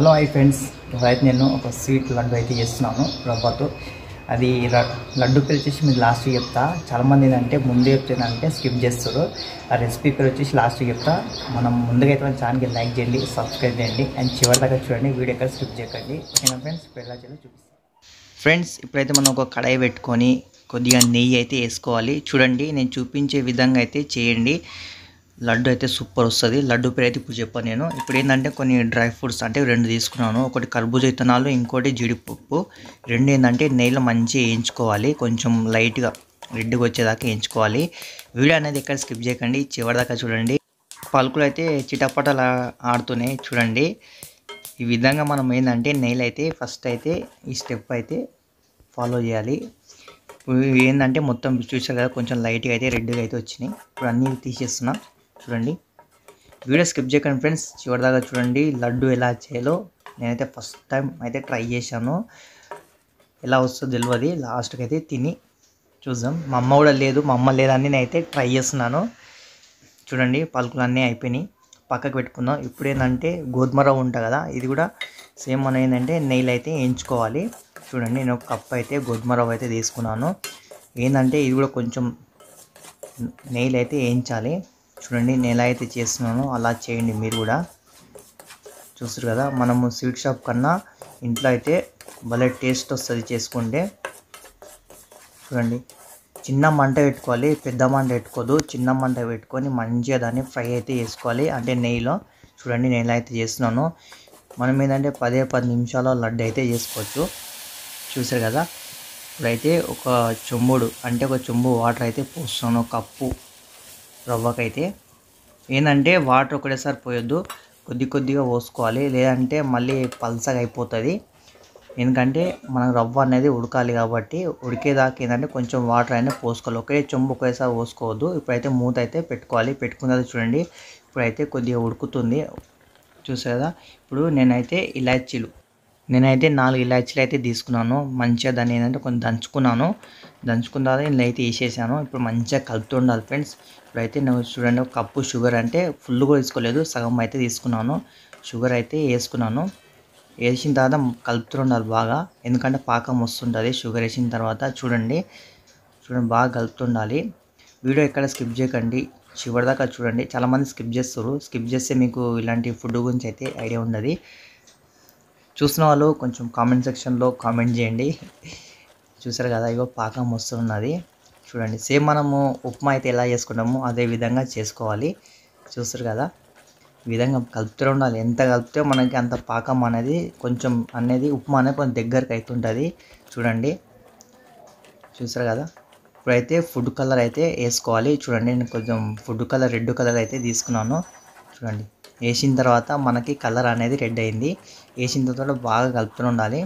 Hello hi friends, ఇప్పుడైతే నేను ఒక స్వీట్ లడ్డు అయితే చేస్తున్నాను రవ్వతో. అది లడ్డు పేరు వచ్చేసి మీకు లాస్ట్కి చెప్తా. చాలామంది ఏంటంటే ముందే చెప్తేనంటే స్కిప్ చేస్తారు. ఆ రెసిపీ పేరు వచ్చేసి లాస్ట్కి చెప్తా. మనం ముందుగా అయితే మన ఛానల్కి లైక్ చేయండి, సబ్స్క్రైబ్ చేయండి అండ్ చివరి దాకా చూడండి. వీడియో ఎక్కడ స్కిప్ చేయకండి. ఓకేనా ఫ్రెండ్స్? ఇప్పుడు ఎలా చేయాలో చూపిస్తాను. ఫ్రెండ్స్, ఇప్పుడైతే మనం ఒక కడాయి పెట్టుకొని కొద్దిగా నెయ్యి అయితే వేసుకోవాలి. చూడండి, నేను చూపించే విధంగా అయితే చేయండి. లడ్డు అయితే సూపర్ వస్తుంది. లడ్డు పేరు అయితే ఇప్పుడు చెప్పాను నేను. ఇప్పుడు ఏంటంటే కొన్ని డ్రై ఫ్రూట్స్ అంటే 2 తీసుకున్నాను. ఒకటి కర్బూజా విత్తనాలు, ఇంకోటి జీడిపప్పు. రెండు ఏంటంటే నెయ్యిలో మంచిగా వేయించుకోవాలి. కొంచెం లైట్గా రెడ్గా వచ్చేదాకా వేయించుకోవాలి. వీడియో అనేది ఎక్కడ స్కిప్ చేయకండి, చివరిదాకా చూడండి. పలుకులు అయితే చిటపటలా ఆడుతున్నాయి చూడండి. ఈ విధంగా మనం ఏంటంటే నెయ్యిలో అయితే ఫస్ట్ అయితే ఈ స్టెప్ అయితే ఫాలో చేయాలి. ఇప్పుడు ఏంటంటే మొత్తం చూసారు కదా, కొంచెం లైట్గా అయితే రెడ్గా అయితే వచ్చినాయి. ఇప్పుడు అన్నీ తీసేస్తున్నా చూడండి. వీడియో స్కిప్ చేయకండి ఫ్రెండ్స్, చివరిదాకా చూడండి. లడ్డు ఎలా చేయాలో నేనైతే ఫస్ట్ టైం అయితే ట్రై చేశాను. ఎలా వస్తుందో తెలియదు. లాస్ట్కి అయితే తిని చూద్దాం. మా అమ్మ కూడా లేదు, మా అమ్మ లేదని నేనైతే ట్రై చేస్తున్నాను. చూడండి, పలుకులు అన్నీ అయిపోయినాయి, పక్కకు పెట్టుకుందాం. ఇప్పుడు ఏంటంటే గోధుమ రవ్వ ఉంటుంది కదా, ఇది కూడా సేమ్ మనం ఏంటంటే నెయ్యిలో అయితే వేయించుకోవాలి. చూడండి, నేను ఒక కప్ అయితే గోధుమ రవ్వ అయితే తీసుకున్నాను. ఏంటంటే ఇది కూడా కొంచెం నెయ్యిలో అయితే వేయించాలి. చూడండి, నేను ఎలా అయితే చేస్తున్నానో అలా చేయండి మీరు కూడా. చూస్తారు కదా, మనము స్వీట్ షాప్ కన్నా ఇంట్లో అయితే భలే టేస్ట్ వస్తుంది చేసుకుంటే. చూడండి, చిన్న మంట పెట్టుకోవాలి, పెద్ద మంట పెట్టుకోదు. చిన్న మంట పెట్టుకొని మంచిగా దాన్ని ఫ్రై అయితే చేసుకోవాలి, అంటే నెయ్యిలో. చూడండి, నేను ఎలా అయితే చేస్తున్నాను. మనం ఏంటంటే 10 నిమిషాల్లో లడ్డు అయితే చేసుకోవచ్చు. చూసారు కదా, ఇప్పుడైతే ఒక చెంబు వాటర్ అయితే పోస్తున్నాను కప్పు రవ్వకైతే. ఏంటంటే వాటర్ ఒకటేసారి పోయొద్దు, కొద్దిగా పోసుకోవాలి, లేదంటే మళ్ళీ పల్సగా అయిపోతుంది. ఎందుకంటే మనకు రవ్వ అనేది ఉడకాలి కాబట్టి ఉడికేదాకా ఏంటంటే కొంచెం వాటర్ అయినా పోసుకోవాలి. చెంబు ఒకేసారి పోసుకోవద్దు. ఇప్పుడైతే మూత అయితే పెట్టుకోవాలి. పెట్టుకున్న తర్వాత చూడండి, ఇప్పుడైతే కొద్దిగా ఉడుకుతుంది. చూసారు కదా, ఇప్పుడు నేనైతే 4 ఇలాచీలు అయితే తీసుకున్నాను. మంచిగా దాన్ని ఏంటంటే కొంచెం దంచుకున్న తర్వాత ఇలా అయితే వేసేసాను. ఇప్పుడు మంచిగా కలుపుతుండాలి ఫ్రెండ్స్. ఇప్పుడైతే నేను చూడండి, ఒక కప్పు షుగర్, అంటే ఫుల్ కూడా తీసుకోలేదు, సగం అయితే తీసుకున్నాను. షుగర్ అయితే వేసుకున్నాను. వేసిన తర్వాత కలుపుతుండాలి బాగా, ఎందుకంటే పాకం వస్తుంటుంది షుగర్ వేసిన తర్వాత. చూడండి బాగా కలుపుతుండాలి. వీడియో ఎక్కడ స్కిప్ చేయకండి, చివరిదాకా చూడండి. చాలామంది స్కిప్ చేస్తారు. స్కిప్ చేస్తే మీకు ఇలాంటి ఫుడ్ గురించి అయితే ఐడియా ఉండదు. చూసిన వాళ్ళు కొంచెం కామెంట్ సెక్షన్లో కామెంట్ చేయండి. చూసారు కదా, ఇగో పాకం వస్తున్నది. చూడండి, సేమ్ మనము ఉప్మా అయితే ఎలా చేసుకుంటామో అదే విధంగా చేసుకోవాలి. చూస్తారు కదా, ఈ విధంగా కలుపుతూ ఉండాలి. ఎంత కలిపితే మనకి అంత పాకం అనేది కొంచెం ఉప్మా అనేది కొంచెం దగ్గరకు అవుతుంటుంది. చూడండి, చూసారు కదా. ఇప్పుడైతే ఫుడ్ కలర్ అయితే వేసుకోవాలి. చూడండి, నేను కొంచెం ఫుడ్ కలర్ రెడ్ కలర్ అయితే తీసుకున్నాను. చూడండి, వేసిన తర్వాత మనకి కలర్ అనేది రెడ్ అయింది. వేసిన తర్వాత బాగా కలుపుతూ ఉండాలి.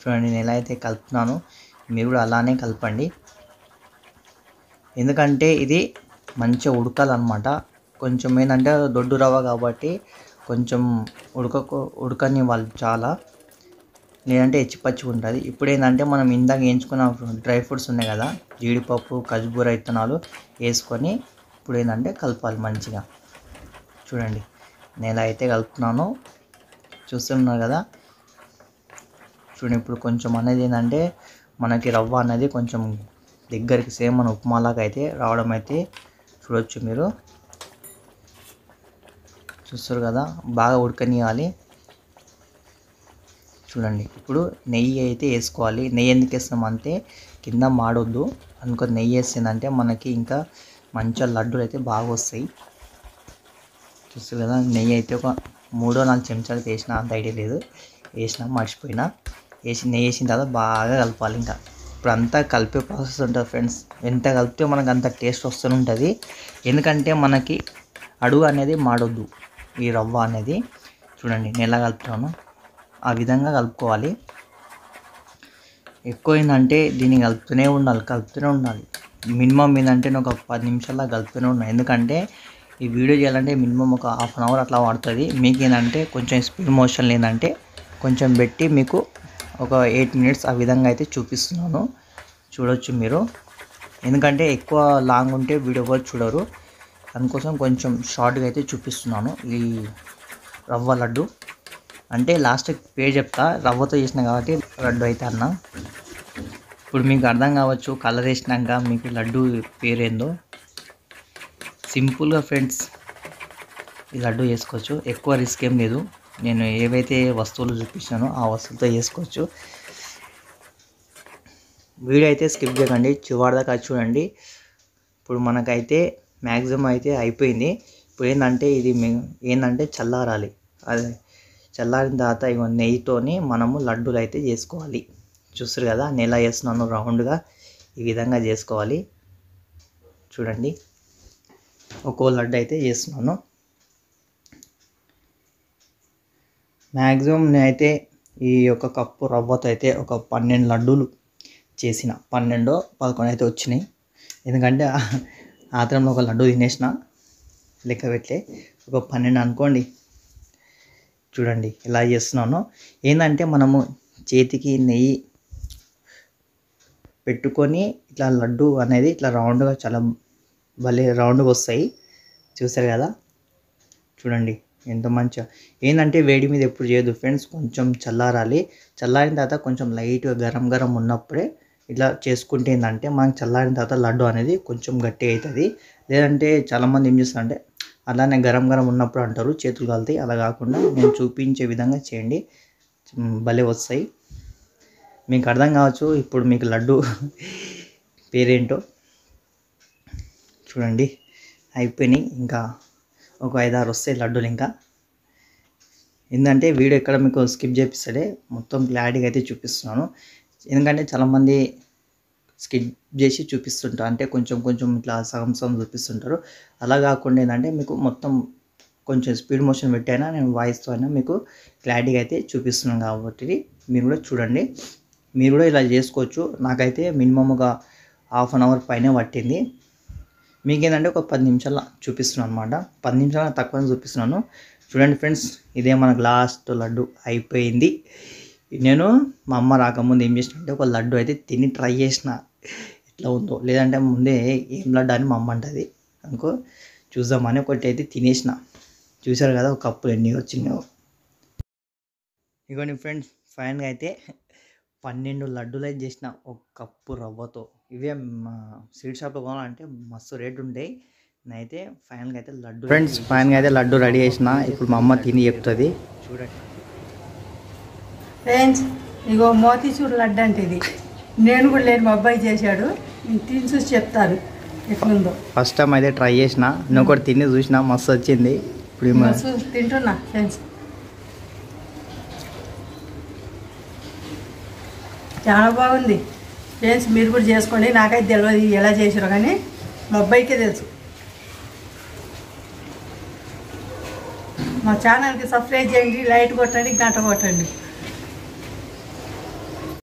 చూడండి, నేను ఎలా అయితే కలుపుతున్నాను మీరు కూడా అలానే కలపండి. ఎందుకంటే ఇది మంచిగా ఉడకాలన్నమాట. కొంచెం ఏంటంటే దొడ్డు రవ్వ కాబట్టి కొంచెం ఉడకని వాళ్ళు చాలా, లేదంటే ఎచ్చిపచ్చిగా ఉంటుంది. ఇప్పుడు ఏంటంటే మనం ఇందాక వేయించుకున్న డ్రై ఫ్రూట్స్ ఉన్నాయి కదా, జీడిపప్పు, ఖర్జూరా విత్తనాలు వేసుకొని ఇప్పుడు ఏంటంటే కలపాలి మంచిగా. చూడండి, నేను ఎలా అయితే కలుపుతున్నానో చూస్తున్నారు కదా. చూడండి, ఇప్పుడు కొంచెం అనేది ఏంటంటే మనకి రవ్వ అనేది కొంచెం దగ్గరికి సేమ్ మన ఉప్మాలాగా అయితే రావడం అయితే చూడొచ్చు మీరు. చూస్తారు కదా, బాగా ఉడకనియాలి. చూడండి, ఇప్పుడు నెయ్యి అయితే వేసుకోవాలి. నెయ్యి ఎందుకు వేస్తామంటే కింద మాడొద్దు అనుకో. నెయ్యి వేసిందంటే మనకి ఇంకా మంచిగా లడ్డూలు అయితే బాగా వస్తాయి. చూస్తారు కదా, నెయ్యి అయితే ఒక 3-4 చెంచాలు వేసిన, అంత ఐడియా లేదు, మర్చిపోయినా. నెయ్యి వేసిన తర్వాత బాగా కలపాలి. ఇంకా ఇప్పుడు అంతా కలిపే ప్రాసెస్ ఉంటుంది ఫ్రెండ్స్. ఎంత కలిపితే మనకు అంత టేస్ట్ వస్తూనే ఉంటుంది. ఎందుకంటే మనకి అడుగు అనేది మాడొద్దు ఈ రవ్వ అనేది. చూడండి, నేను ఎలా కలుపుతాను ఆ విధంగా కలుపుకోవాలి. ఎక్కువ ఏంటంటే దీన్ని కలుపుతూనే ఉండాలి. మినిమం ఏంటంటే నేను ఒక 10 నిమిషాల్లో కలుపుతూనే ఉన్నాను. ఎందుకంటే ఈ వీడియో చేయాలంటే మినిమం ఒక ½ అవర్ అట్లా పడుతుంది. మీకు ఏంటంటే కొంచెం స్పీడ్ మోషన్ ఏంటంటే కొంచెం పెట్టి మీకు ఒక 8 మినిట్స్ ఆ విధంగా అయితే చూపిస్తున్నాను. చూడొచ్చు మీరు. ఎందుకంటే ఎక్కువ లాంగ్ ఉంటే వీడియో కూడా చూడరు, అందుకోసం కొంచెం షార్ట్గా అయితే చూపిస్తున్నాను ఈ రవ్వ లడ్డు. అంటే లాస్ట్ పేరు చెప్తా. రవ్వతో చేసిన కాబట్టి లడ్డు అయితే అన్న. ఇప్పుడు మీకు అర్థం కావచ్చు కలర్ వేసినాక మీకు లడ్డు పేరేందో. సింపుల్గా ఫ్రెండ్స్ ఈ లడ్డు చేసుకోవచ్చు. ఎక్కువ రిస్క్ ఏం లేదు. నేను ఏవైతే వస్తువులు చూపించానో ఆ వస్తువులతో చేసుకోవచ్చు. వీడియో అయితే స్కిప్ చేయకండి, చివరిదాకా చూడండి. ఇప్పుడు మనకైతే మ్యాక్సిమం అయితే అయిపోయింది. ఇప్పుడు ఏంటంటే ఇది ఏంటంటే చల్లారాలి. అది చల్లారిన తర్వాత ఇగో నెయ్యితోని మనము లడ్డూలు అయితే చేసుకోవాలి. చూస్తారు కదా నేను ఎలా చేస్తున్నాను, రౌండ్గా ఈ విధంగా చేసుకోవాలి. చూడండి ఒక్కో లడ్డు అయితే చేస్తున్నాను. మ్యాక్సిమం నేనైతే ఈ యొక్క కప్పు రవ్వతో అయితే ఒక 12 లడ్డూలు చేసిన. 12-11 అయితే వచ్చినాయి. ఎందుకంటే ఆత్రంలో ఒక లడ్డు తినేసిన, లెక్క పెట్టలే. ఒక 12 అనుకోండి. చూడండి ఎలా చేస్తున్నాను. ఏంటంటే మనము చేతికి నెయ్యి పెట్టుకొని ఇట్లా లడ్డు అనేది ఇట్లా రౌండ్గా చాలా భలే రౌండ్గా వస్తాయి. చూసారు కదా చూడండి ఎంత మంచిగా. ఏంటంటే వేడి మీద ఎప్పుడు చేయదు ఫ్రెండ్స్, కొంచెం చల్లారాలి. చల్లారిన తర్వాత కొంచెం లైట్గా గరం ఉన్నప్పుడే ఇట్లా చేసుకుంటే ఏంటంటే మనకి చల్లారిన తర్వాత లడ్డు అనేది కొంచెం గట్టిగా అవుతుంది. లేదంటే చాలామంది ఏం చేస్తారంటే అలానే గరం ఉన్నప్పుడు అంటారు చేతులు కాలుతాయి. అలా కాకుండా నేను చూపించే విధంగా చేయండి, భలే వస్తాయి. మీకు అర్థం కావచ్చు ఇప్పుడు మీకు లడ్డు పేరేంటో. చూడండి అయిపోయినాయి. ఇంకా ఒక 5-6 వస్తాయి లడ్డూలు. ఇంకా ఏంటంటే వీడియో ఎక్కడ మీకు స్కిప్ చేపిస్తాడే, మొత్తం క్లారిటీగా అయితే చూపిస్తున్నాను. ఎందుకంటే చాలామంది స్కిప్ చేసి చూపిస్తుంటారు, అంటే కొంచెం ఇట్లా సగం చూపిస్తుంటారు. అలా కాకుండా ఏంటంటే మీకు మొత్తం కొంచెం స్పీడ్ మోషన్ పెట్టైనా నేను వాయిస్తో అయినా మీకు క్లారిటీగా అయితే చూపిస్తున్నాను. కాబట్టి మీరు కూడా చూడండి, మీరు కూడా ఇలా చేసుకోవచ్చు. నాకైతే మినిమం ఒక ½ an hour పైనే పట్టింది. మీకేంటంటే ఒక 10 నిమిషాలు చూపిస్తున్నాను అనమాట. 10 నిమిషాలు తక్కువ చూపిస్తున్నాను. చూడండి ఫ్రెండ్స్, ఇదే మనకు లాస్ట్ లడ్డు అయిపోయింది. నేను మా అమ్మ రాకముందు ఏం చేసిన అంటే ఒక లడ్డు అయితే తిని ట్రై చేసిన ఎట్లా ఉందో. లేదంటే ముందే ఏం లడ్డు అని మా అమ్మ అంటది అనుకో, చూద్దామని ఒకటి అయితే తినేసిన. చూసారు కదా ఒక కప్పులు ఎన్ని వచ్చినాయో. ఇగోండి ఫ్రెండ్స్, ఫైనల్గా అయితే 12 లడ్డూలు అయితే చేసిన ఒక కప్పు రవ్వతో. ఇవే మా స్వీట్ షాప్లో కొనాలంటే మస్తు రేట్ ఉంటాయి. నేనైతే ఫైనల్గా అయితే లడ్డు ఫ్రెండ్స్ ఫైనల్గా అయితే లడ్డు రెడీ చేసిన. ఇప్పుడు మా అమ్మ తిని చెప్తుంది. చూడండి ఫ్రెండ్స్, ఇగో మోతీచూర్ లడ్డు అంటే ఇది. నేను కూడా లేని మా అబ్బాయి చేశాడు. నేను తిని చూసి చెప్తాను ఎట్లుందో. ఫస్ట్ టైం అయితే ట్రై చేసిన, నేను కూడా తిని చూసిన, మస్తు వచ్చింది. ఇప్పుడు తింటున్నా ఫ్రెండ్స్, చాలా బాగుంది ఫ్రెండ్స్. మీరు కూడా చేసుకోండి. నాకైతే తెలియదు ఎలా చేసారో, కానీ మా అబ్బాయికే తెలుసు. మా ఛానల్కి సబ్స్క్రైబ్ చేయండి, లైట్ కొట్టండి, గంట కొట్టండి.